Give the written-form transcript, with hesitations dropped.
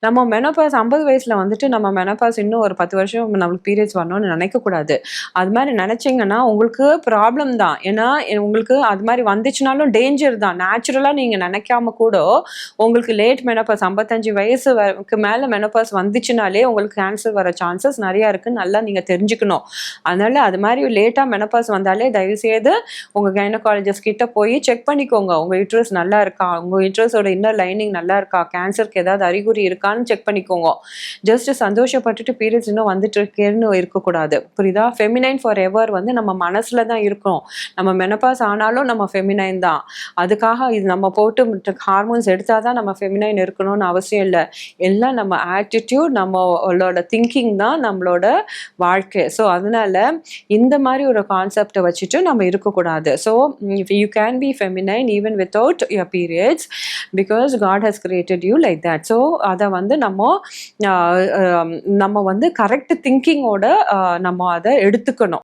நம்ம மெனோபாஸ் 50 வயசுல வந்துட்டு நம்ம மெனோபாஸ் இன்னும் ஒரு 10 வருஷம் நம்மளுக்கு பீரியட்ஸ் வரணும்னு நினைக்கக்கூடாது. அது மாரி நினைச்சீங்கன்னா, உங்களுக்கு ப்ராப்ளம் தான். ஏன்னா, உங்களுக்கு அது மாரி வந்துச்சுனாலும் டேஞ்சர் தான். நேச்சுரலா நீங்க நினைக்காம கூட, உங்களுக்கு லேட் மெனோபாஸ் 55 வயசு க்கு மேல மெனோபாஸ் வந்துச்சுனாலே, உங்களுக்கு கேன்சர் வர சான்சஸ் நெறையா இருக்குன்னு நல்லா நீங்க தெரிஞ்சுக்கணும். அதனால அது மாரி லேட்டா மெனோபாஸ் வந்தாலே தயவுசெய்து உங்க கைனகாலஜிஸ்ட் கிட்ட போய் செக் பண்ணிக்கோங்க. உங்க யூட்ரஸ் நல்லா இருக்கா? உங்க யூட்ரஸோட இன்னர் லைனிங் நல்லா இருக்கா? கேன்சருக்கு ஏதாவது அறிகுறி இருக்கான்னு செக் பண்ணிக்கோங்க. ஜஸ்ட் சந்தோஷப்பட்டுட்டு பீரியட்ஸ் இன்னும் வந்துட்டு இருக்கேன்னு இருக்கக்கூடாது. புரியுதா? ஃபெமினைன் ஃபார் எவர் வந்து நம்ம மனசுல தான் இருக்கும். நம்ம மெனோபாஸ் ஆனாலும் நம்ம ஃபெமினைன் தான். அதுக்காக இது நம்ம போட்டு ஹார்மோன்ஸ் எடுத்தா தான் நம்ம ஃபெமினைன் இருக்கணும்னு அவசியம் இல்ல. எல்லாம் நம்ம ஆட்டிட்யூட், நம்மளோட திங்கிங் தான் நம்மளோட வாழ்க்கை. ஸோ அதனால இந்த மாரி ஒரு கான்செப்ட்ட வச்சுட்டு நம்ம இருக்கக்கூடாது. So if you can be feminine even without your periods because God has created you like that. ஸோ அத வந்து நம்ம வந்து கரெக்ட் திங்கிங்கோட நம்ம அத எடுத்துக்கணும்.